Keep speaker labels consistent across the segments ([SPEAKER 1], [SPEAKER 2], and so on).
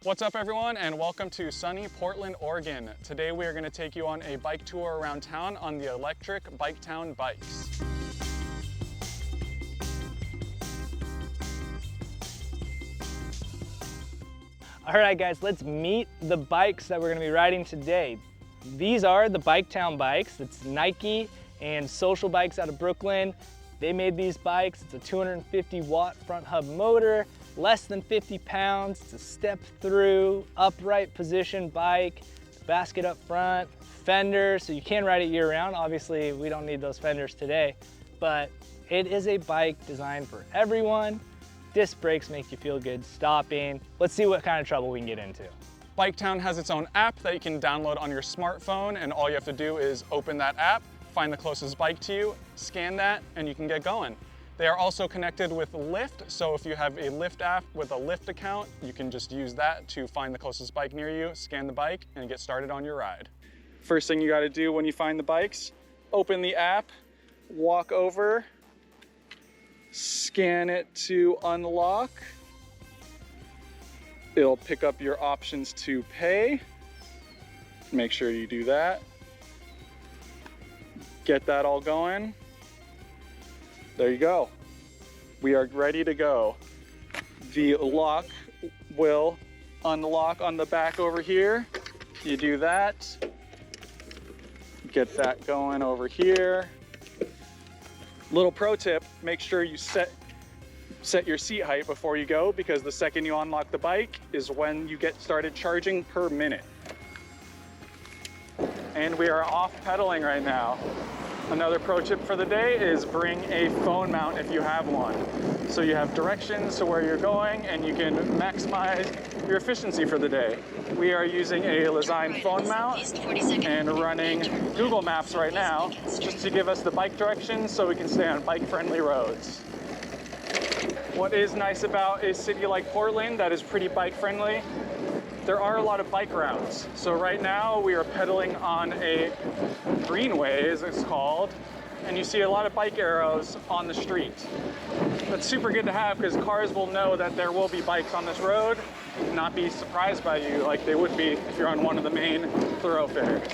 [SPEAKER 1] What's up everyone, and welcome to sunny Portland, Oregon. Today we are going to take you on a bike tour around town on the electric Biketown bikes.
[SPEAKER 2] All right guys, let's meet the bikes that we're going to be riding today. These are the Biketown bikes. It's Nike and Social Bikes out of Brooklyn. They made these bikes. It's a 250 watt front hub motor, less than 50 pounds. It's a step through, upright position bike, basket up front, fenders, so you can ride it year round. Obviously, we don't need those fenders today, but it is a bike designed for everyone. Disc brakes make you feel good stopping. Let's see what kind of trouble we can get into.
[SPEAKER 1] Biketown has its own app that you can download on your smartphone, and all you have to do is open that app, find the closest bike to you, scan that, and you can get going. They are also connected with Lyft, so if you have a Lyft app with a Lyft account, you can just use that to find the closest bike near you, scan the bike, and get started on your ride. First thing you gotta do when you find the bikes, open the app, walk over, scan it to unlock. It'll pick up your options to pay. Make sure you do that. Get that all going. There you go. We are ready to go. The lock will unlock on the back over here. You do that. Get that going over here. Little pro tip, make sure you set your seat height before you go, because the second you unlock the bike is when you get started charging per minute. And we are off pedaling right now. Another pro tip for the day is bring a phone mount if you have one. So you have directions to where you're going and you can maximize your efficiency for the day. We are using a Lesign phone mount and running Google Maps right now just to give us the bike directions so we can stay on bike-friendly roads. What is nice about a city like Portland that is pretty bike-friendly, there are a lot of bike routes. So right now we are pedaling on a greenway, as it's called, and you see a lot of bike arrows on the street. That's super good to have because cars will know that there will be bikes on this road and not be surprised by you like they would be if you're on one of the main thoroughfares.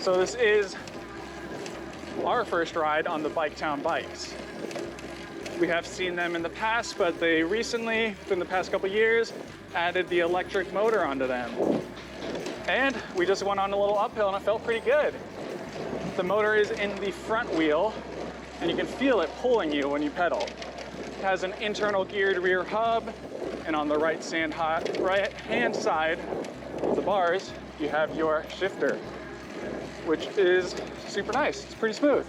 [SPEAKER 1] So this is our first ride on the Biketown bikes. We have seen them in the past, but they recently, within the past couple years, added the electric motor onto them. And we just went on a little uphill and it felt pretty good. The motor is in the front wheel and you can feel it pulling you when you pedal. It has an internal geared rear hub, and on the right-hand side of the bars, you have your shifter, which is super nice. It's pretty smooth.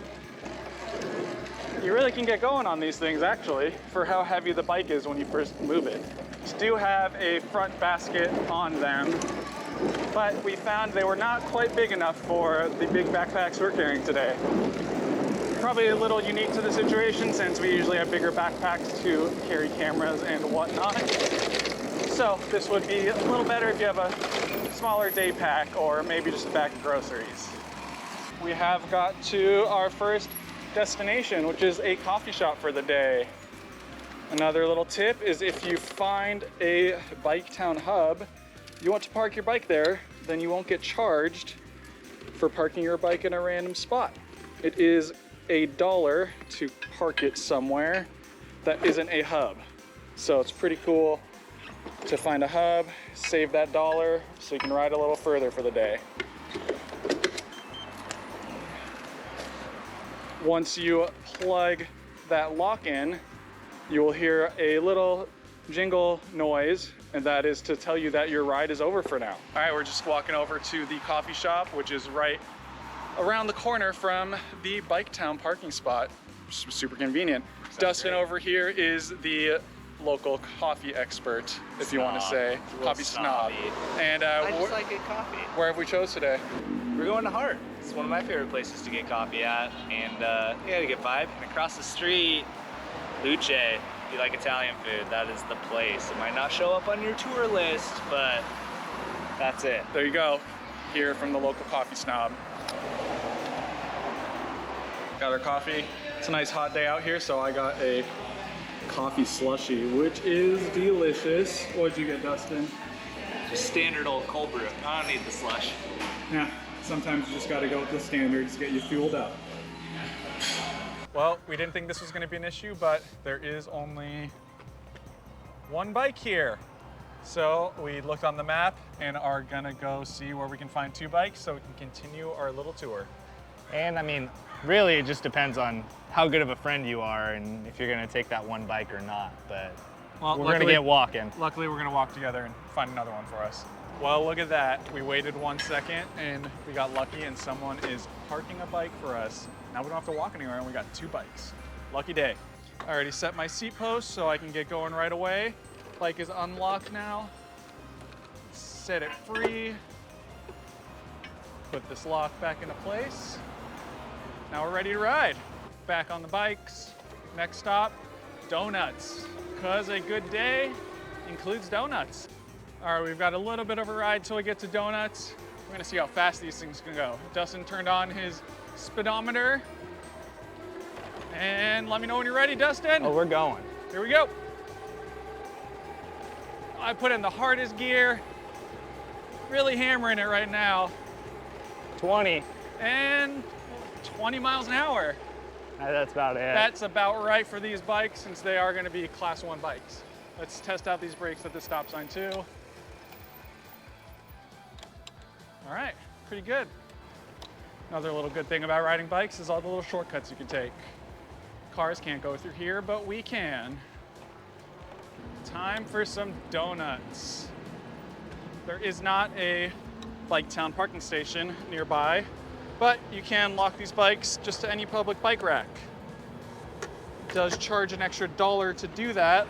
[SPEAKER 1] You really can get going on these things actually for how heavy the bike is when you first move it. These do have a front basket on them, but we found they were not quite big enough for the big backpacks we're carrying today. Probably a little unique to the situation since we usually have bigger backpacks to carry cameras and whatnot. So this would be a little better if you have a smaller day pack or maybe just a bag of groceries. We have got to our first destination, which is a coffee shop for the day. Another little tip is if you find a Biketown Hub, you want to park your bike there, then you won't get charged for parking your bike in a random spot. It is $1 to park it somewhere that isn't a hub. So it's pretty cool to find a hub, save that $1 so you can ride a little further for the day. Once you plug that lock in, you will hear a little jingle noise, and that is to tell you that your ride is over for now. All right, we're just walking over to the coffee shop, which is right around the corner from the Biketown parking spot, which is super convenient. Dustin over here is the local coffee expert, if you want to say. Coffee snob. And
[SPEAKER 3] I just like good coffee.
[SPEAKER 1] Where have we chose today?
[SPEAKER 3] We're going to Hart. It's one of my favorite places to get coffee at, and yeah, to get vibe. And across the street, Luce. If you like Italian food, that is the place. It might not show up on your tour list, but that's it.
[SPEAKER 1] There you go. Here from the local coffee snob. Got our coffee. It's a nice hot day out here, so I got a coffee slushy, which is delicious. What'd you get, Dustin?
[SPEAKER 3] Just standard old cold brew. I don't need the slush.
[SPEAKER 1] Yeah, sometimes you just gotta go with the standards, get you fueled up. Well, we didn't think this was gonna be an issue, but there is only one bike here. So we looked on the map and are gonna go see where we can find 2 bikes so we can continue our little tour.
[SPEAKER 2] And I mean, really it just depends on how good of a friend you are and if you're gonna take that one bike or not, but we're gonna get walking.
[SPEAKER 1] Luckily, we're gonna walk together and find another one for us. Well, look at that. We waited 1 second and we got lucky and someone is parking a bike for us. Now we don't have to walk anywhere and we got 2 bikes. Lucky day. I already set my seat post so I can get going right away. Bike is unlocked now. Set it free. Put this lock back into place. Now we're ready to ride. Back on the bikes. Next stop, donuts. Because a good day includes donuts. All right, we've got a little bit of a ride till we get to donuts. We're gonna see how fast these things can go. Dustin turned on his speedometer. And let me know when you're ready, Dustin.
[SPEAKER 2] Oh, we're going.
[SPEAKER 1] Here we go. I put in the hardest gear. Really hammering it right now.
[SPEAKER 2] 20.
[SPEAKER 1] And 20 miles an hour.
[SPEAKER 2] That's about it.
[SPEAKER 1] That's about right for these bikes since they are gonna be class 1 bikes. Let's test out these brakes at the stop sign too. All right, pretty good. Another little good thing about riding bikes is all the little shortcuts you can take. Cars can't go through here, but we can. Time for some donuts. There is not a Biketown parking station nearby, but you can lock these bikes just to any public bike rack. It does charge an extra $1 to do that,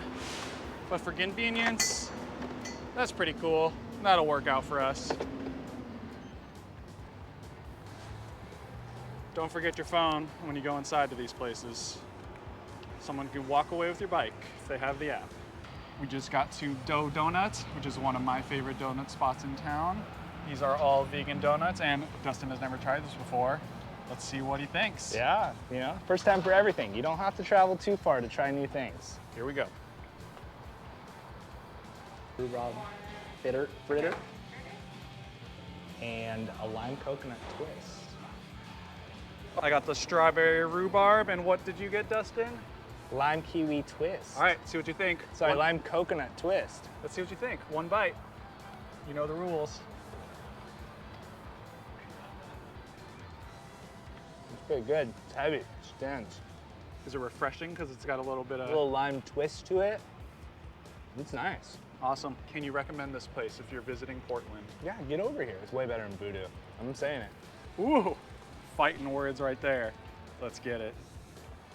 [SPEAKER 1] but for convenience, that's pretty cool. That'll work out for us. Don't forget your phone when you go inside to these places. Someone can walk away with your bike if they have the app. We just got to Doe Donuts, which is one of my favorite donut spots in town. These are all vegan donuts, and Dustin has never tried this before. Let's see what he thinks.
[SPEAKER 2] Yeah, you know, first time for everything. You don't have to travel too far to try new things.
[SPEAKER 1] Here we go.
[SPEAKER 2] Rhubarb fritter and a lime coconut twist.
[SPEAKER 1] I got the strawberry rhubarb, and what did you get, Dustin?
[SPEAKER 2] Lime kiwi twist.
[SPEAKER 1] All right, see what you think.
[SPEAKER 2] Sorry, lime coconut twist.
[SPEAKER 1] Let's see what you think. 1 bite. You know the rules.
[SPEAKER 2] It's pretty good. It's heavy. It's dense.
[SPEAKER 1] Is it refreshing because it's got a little bit
[SPEAKER 2] A
[SPEAKER 1] of...
[SPEAKER 2] little lime twist to it. It's nice.
[SPEAKER 1] Awesome. Can you recommend this place if you're visiting Portland?
[SPEAKER 2] Yeah, get over here. It's way better than Voodoo. I'm saying it.
[SPEAKER 1] Ooh, fighting words right there. Let's get it.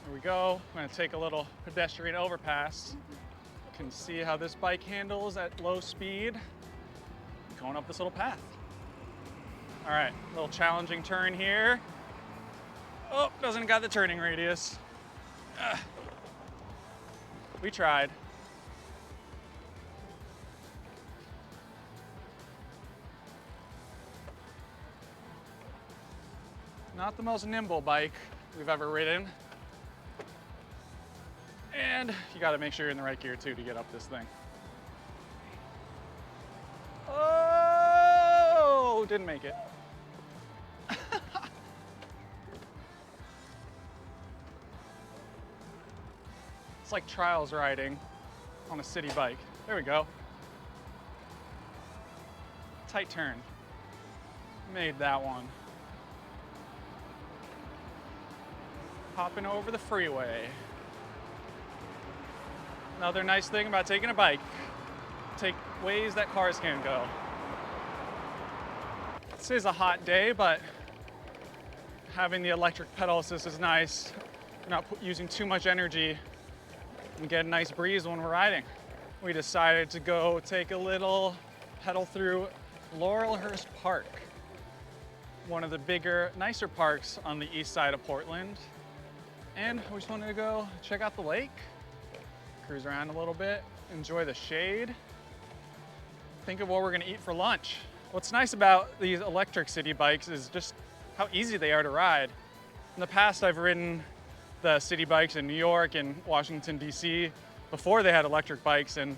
[SPEAKER 1] Here we go. I'm gonna take a little pedestrian overpass. You can see how this bike handles at low speed. Going up this little path. All right, little challenging turn here. Oh, doesn't got the turning radius. We tried. Not the most nimble bike we've ever ridden. And you gotta make sure you're in the right gear too to get up this thing. Oh, didn't make it. It's like trials riding on a city bike. There we go. Tight turn. Made that one. Hopping over the freeway. Another nice thing about taking a bike, take ways that cars can't go. This is a hot day, but having the electric pedal assist is nice. You're not using too much energy and get a nice breeze when we're riding. We decided to go take a little pedal through Laurelhurt Park, one of the bigger, nicer parks on the east side of Portland. And we just wanted to go check out the lake, cruise around a little bit, enjoy the shade, think of what we're gonna eat for lunch. What's nice about these electric city bikes is just how easy they are to ride. In the past, I've ridden the city bikes in New York and Washington, DC, before they had electric bikes, and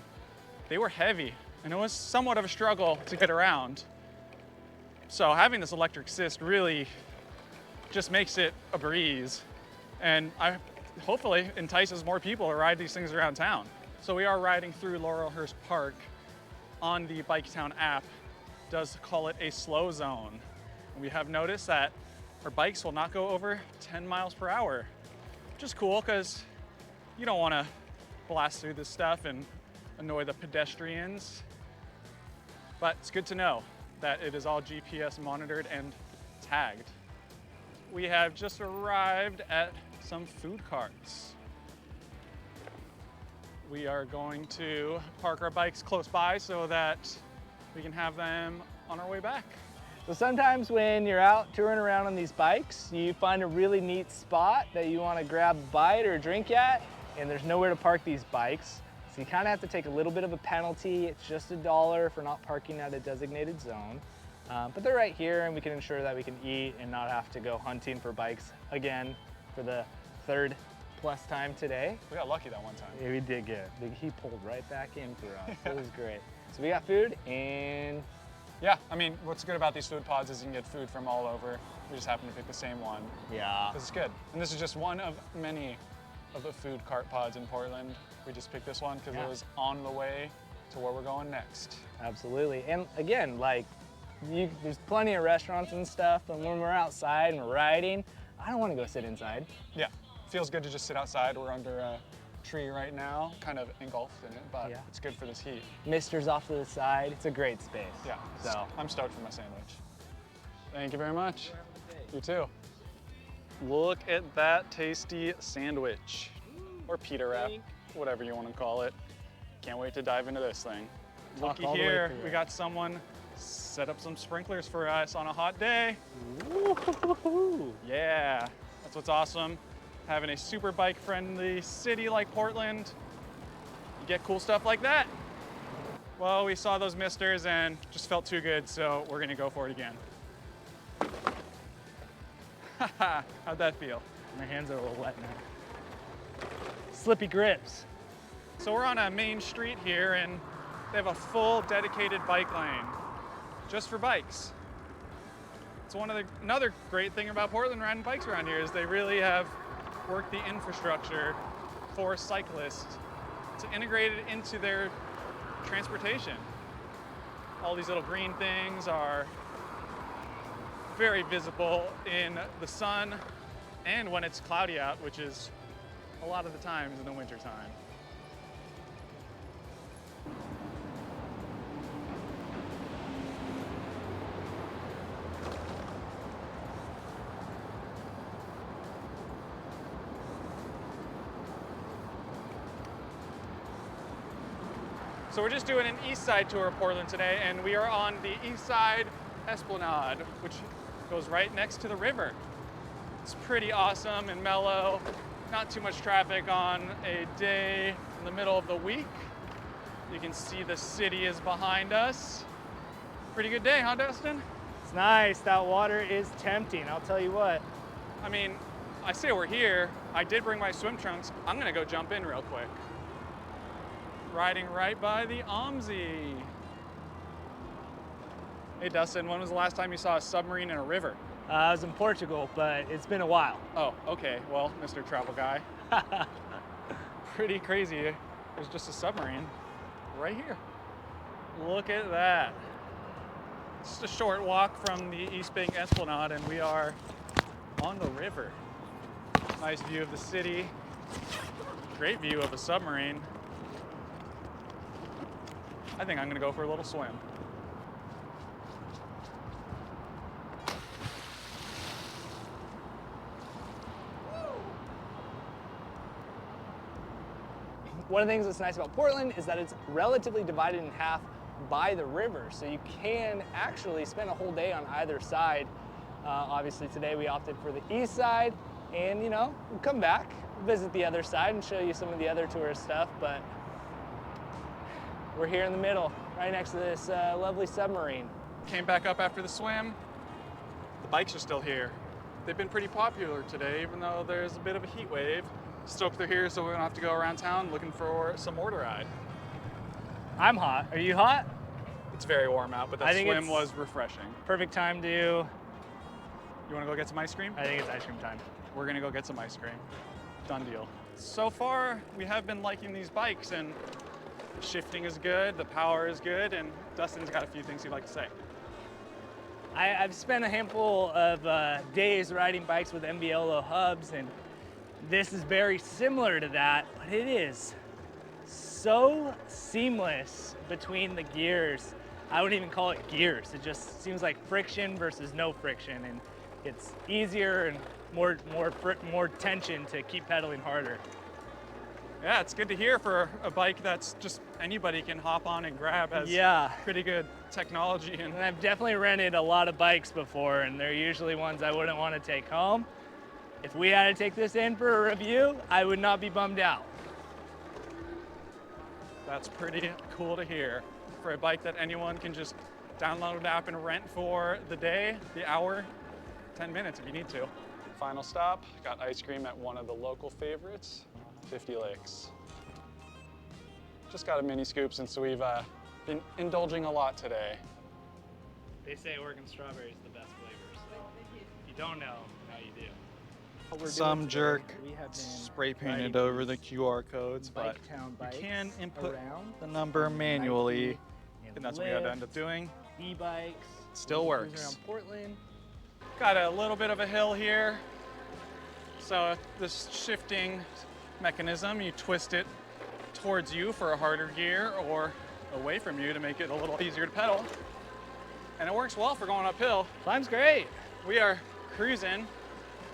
[SPEAKER 1] they were heavy, and it was somewhat of a struggle to get around. So having this electric assist really just makes it a breeze, and hopefully entices more people to ride these things around town. So we are riding through Laurelhurt Park. On the Biketown app, does call it a slow zone. And we have noticed that our bikes will not go over 10 miles per hour, which is cool because you don't want to blast through this stuff and annoy the pedestrians. But it's good to know that it is all GPS monitored and tagged. We have just arrived at some food carts. We are going to park our bikes close by so that we can have them on our way back.
[SPEAKER 2] So sometimes when you're out touring around on these bikes, you find a really neat spot that you want to grab a bite or a drink at, and there's nowhere to park these bikes. So you kind of have to take a little bit of a penalty. It's just $1 for not parking at a designated zone. But they're right here, and we can ensure that we can eat and not have to go hunting for bikes again for the third plus time today.
[SPEAKER 1] We got lucky that one time.
[SPEAKER 2] Yeah, we did good. He pulled right back in for us. It was great. So we got food, and
[SPEAKER 1] yeah, I mean, what's good about these food pods is you can get food from all over. We just happen to pick the same one.
[SPEAKER 2] yeah,
[SPEAKER 1] This is good. And this is just one of many of the food cart pods in Portland. We just picked this one because it was on the way to where we're going next.
[SPEAKER 2] absolutely. And again, like, there's plenty of restaurants and stuff, but when we're outside and we're riding, I don't want to go sit inside.
[SPEAKER 1] Yeah, feels good to just sit outside. We're under a tree right now, kind of engulfed in it, but
[SPEAKER 2] Yeah.
[SPEAKER 1] it's good for this heat.
[SPEAKER 2] Mister's off to the side. It's a great space.
[SPEAKER 1] Yeah,
[SPEAKER 2] So
[SPEAKER 1] I'm stoked for my sandwich. Thank you very much. You too. Look at that tasty sandwich, or pita wrap, whatever you want to call it. Can't wait to dive into this thing.
[SPEAKER 2] Talk
[SPEAKER 1] Looky
[SPEAKER 2] all the way
[SPEAKER 1] here,
[SPEAKER 2] through
[SPEAKER 1] we
[SPEAKER 2] it.
[SPEAKER 1] got someone set up some sprinklers for us on a hot day.
[SPEAKER 2] Woo-hoo-hoo-hoo.
[SPEAKER 1] Yeah, that's what's awesome. Having a super bike-friendly city like Portland, you get cool stuff like that. Well, we saw those misters and just felt too good, so we're gonna go for it again. How'd that feel?
[SPEAKER 2] My hands are a little wet now. Slippy grips.
[SPEAKER 1] So we're on a main street here, and they have a full dedicated bike lane just for bikes. It's another great thing about Portland riding bikes around here is they really have worked the infrastructure for cyclists to integrate it into their transportation. All these little green things are very visible in the sun and when it's cloudy out, which is a lot of the times in the winter time. So we're just doing an east side tour of Portland today, and we are on the east side Esplanade, which goes right next to the river. It's pretty awesome and mellow. Not too much traffic on a day in the middle of the week. You can see the city is behind us. Pretty good day, huh, Dustin?
[SPEAKER 2] It's nice. That water is tempting, I'll tell you what.
[SPEAKER 1] I mean, I say we're here. I did bring my swim trunks. I'm gonna go jump in real quick. Riding right by the OMSI. Hey Dustin, when was the last time you saw a submarine in a river?
[SPEAKER 2] I was in Portugal, but it's been a while.
[SPEAKER 1] Oh, okay. Well, Mr. Travel Guy. Pretty crazy. There's just a submarine right here. Look at that. Just a short walk from the East Bank Esplanade, and we are on the river. Nice view of the city. Great view of a submarine. I think I'm gonna go for a little swim.
[SPEAKER 2] One of the things that's nice about Portland is that it's relatively divided in half by the river, so you can actually spend a whole day on either side. Obviously today we opted for the east side, and you know, we'll come back, visit the other side and show you some of the other tourist stuff, but we're here in the middle, right next to this lovely submarine.
[SPEAKER 1] Came back up after the swim. The bikes are still here. They've been pretty popular today, even though there's a bit of a heat wave. Stoked they're here so we don't have to go around town looking for some more to ride.
[SPEAKER 2] I'm hot. Are you hot?
[SPEAKER 1] It's very warm out, but
[SPEAKER 2] I
[SPEAKER 1] that
[SPEAKER 2] think
[SPEAKER 1] swim
[SPEAKER 2] it's
[SPEAKER 1] was refreshing.
[SPEAKER 2] perfect time to,
[SPEAKER 1] You wanna go get some ice cream?
[SPEAKER 2] I think it's ice cream time.
[SPEAKER 1] We're gonna go get some ice cream. Done deal. So far, we have been liking these bikes, and the shifting is good, the power is good, and Dustin's got a few things he'd like to say.
[SPEAKER 2] I've spent a handful of days riding bikes with MBLO hubs, and this is very similar to that, but it is so seamless between the gears. I wouldn't even call it gears. It just seems like friction versus no friction, and it's easier and more tension to keep pedaling harder.
[SPEAKER 1] Yeah, it's good to hear for a bike that's just anybody can hop on and grab. Has
[SPEAKER 2] Yeah.
[SPEAKER 1] pretty good technology.
[SPEAKER 2] And I've definitely rented a lot of bikes before, and they're usually ones I wouldn't want to take home. If we had to take this in for a review, I would not be bummed out.
[SPEAKER 1] That's pretty cool to hear. For a bike that anyone can just download an app and rent for the day, the hour, 10 minutes if you need to. Final stop, got ice cream at one of the local favorites, 50 Lakes. Just got a mini scoop since we've been indulging a lot today.
[SPEAKER 2] They say Oregon strawberry is the best flavor, so if you don't know, now you do.
[SPEAKER 4] Some jerk
[SPEAKER 2] We have been
[SPEAKER 4] spray painted
[SPEAKER 2] riding
[SPEAKER 4] over the
[SPEAKER 2] these
[SPEAKER 4] QR codes, but
[SPEAKER 2] Biketown
[SPEAKER 4] you
[SPEAKER 2] bikes
[SPEAKER 4] can input
[SPEAKER 2] around
[SPEAKER 4] the number manually.
[SPEAKER 2] Nike
[SPEAKER 1] And that's what we had to end up doing.
[SPEAKER 2] E-bikes.
[SPEAKER 1] Still
[SPEAKER 2] cruising
[SPEAKER 1] works.
[SPEAKER 2] Around Portland.
[SPEAKER 1] Got a little bit of a hill here. So this shifting mechanism, you twist it towards you for a harder gear or away from you to make it a little easier to pedal. And it works well for going uphill.
[SPEAKER 2] Climb's great.
[SPEAKER 1] We are cruising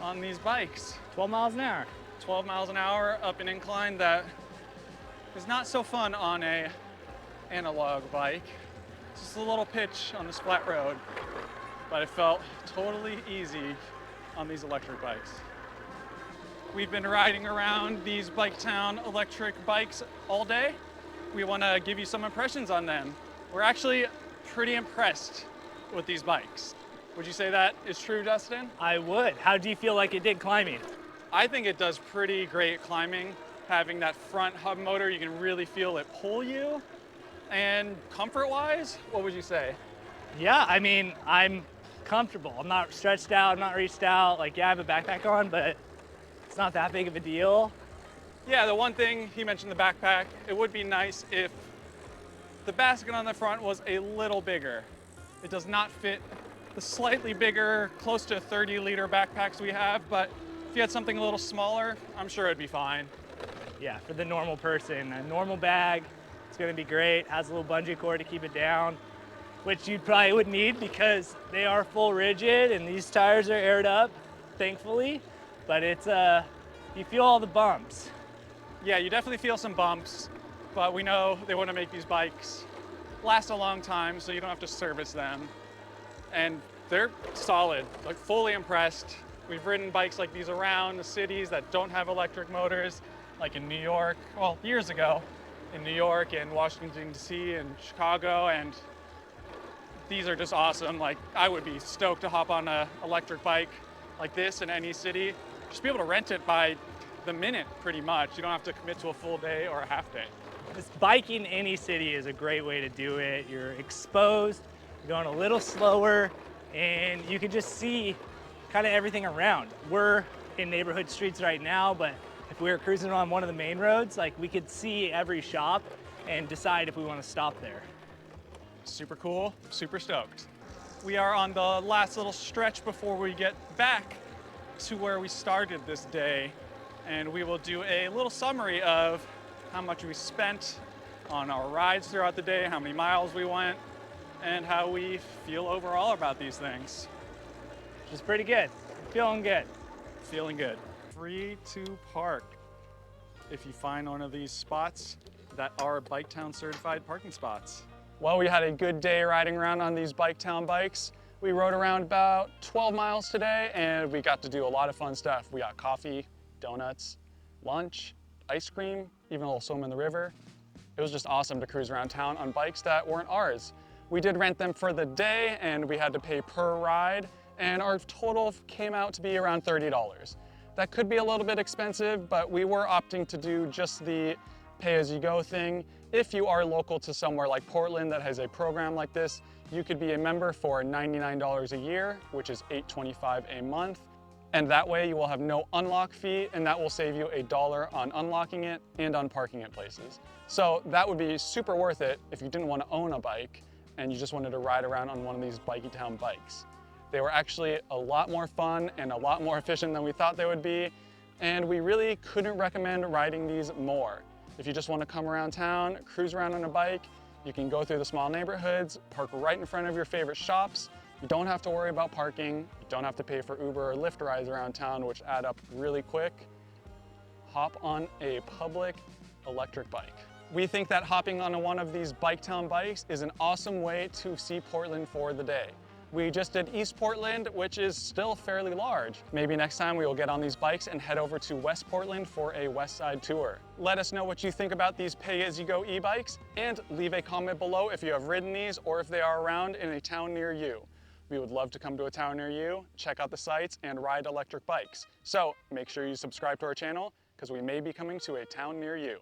[SPEAKER 1] on these bikes.
[SPEAKER 2] 12 miles an hour.
[SPEAKER 1] 12 miles an hour up an incline that is not so fun on a analog bike. It's just a little pitch on this flat road, but it felt totally easy on these electric bikes. We've been riding around these Biketown electric bikes all day. We want to give you some impressions on them. We're actually pretty impressed with these bikes. Would you say that is true, Dustin?
[SPEAKER 2] I would. How do you feel like it did climbing?
[SPEAKER 1] I think it does pretty great climbing. Having that front hub motor, you can really feel it pull you. And comfort-wise, what would you say?
[SPEAKER 2] Yeah, I mean, I'm comfortable. I'm not stretched out, I'm not reached out. Like, yeah, I have a backpack on, but it's not that big of a deal.
[SPEAKER 1] Yeah, the one thing, he mentioned the backpack. It would be nice if the basket on the front was a little bigger. It does not fit the slightly bigger, close to 30-liter backpacks we have, but if you had something a little smaller, I'm sure it'd be fine.
[SPEAKER 2] Yeah, for the normal person, a normal bag, it's gonna be great. Has a little bungee cord to keep it down, which you probably would need because they are full rigid and these tires are aired up, thankfully. But it's, you feel all the bumps.
[SPEAKER 1] Yeah, you definitely feel some bumps, but we know they want to make these bikes last a long time so you don't have to service them. And they're solid, like fully impressed. We've ridden bikes like these around the cities that don't have electric motors, like in New York, well, years ago, in New York and Washington, D.C. and Chicago, and these are just awesome. Like, I would be stoked to hop on an electric bike like this in any city. Just be able to rent it by the minute, pretty much. You don't have to commit to a full day or a half day.
[SPEAKER 2] Just biking any city is a great way to do it. You're exposed, you're going a little slower, and you can just see kind of everything around. We're in neighborhood streets right now, but if we were cruising on one of the main roads, like, we could see every shop and decide if we want to stop there.
[SPEAKER 1] Super cool, super stoked. We are on the last little stretch before we get back to where we started this day, and we will do a little summary of how much we spent on our rides throughout the day, how many miles we went, and how we feel overall about these things.
[SPEAKER 2] Which is pretty good. Feeling good.
[SPEAKER 1] Feeling good. Free to park if you find one of these spots that are Biketown certified parking spots. Well, we had a good day riding around on these Biketown bikes. We rode around about 12 miles today and we got to do a lot of fun stuff. We got coffee, donuts, lunch, ice cream, even a little swim in the river. It was just awesome to cruise around town on bikes that weren't ours. We did rent them for the day and we had to pay per ride, and our total came out to be around $30. That could be a little bit expensive, but we were opting to do just the pay-as-you-go thing. If you are local to somewhere like Portland that has a program like this, you could be a member for $99 a year, which is $8.25 a month. And that way you will have no unlock fee, and that will save you $1 on unlocking it and on parking at places. So that would be super worth it if you didn't want to own a bike and you just wanted to ride around on one of these Biketown bikes. They were actually a lot more fun and a lot more efficient than we thought they would be, and we really couldn't recommend riding these more. If you just want to come around town, cruise around on a bike, you can go through the small neighborhoods, park right in front of your favorite shops. You don't have to worry about parking. You don't have to pay for Uber or Lyft rides around town, which add up really quick. Hop on a public electric bike. We think that hopping on one of these Biketown bikes is an awesome way to see Portland for the day. We just did East Portland, which is still fairly large. Maybe next time we will get on these bikes and head over to West Portland for a West Side tour. Let us know what you think about these pay-as-you-go e-bikes, and leave a comment below if you have ridden these or if they are around in a town near you. We would love to come to a town near you, check out the sites, and ride electric bikes. So make sure you subscribe to our channel, because we may be coming to a town near you.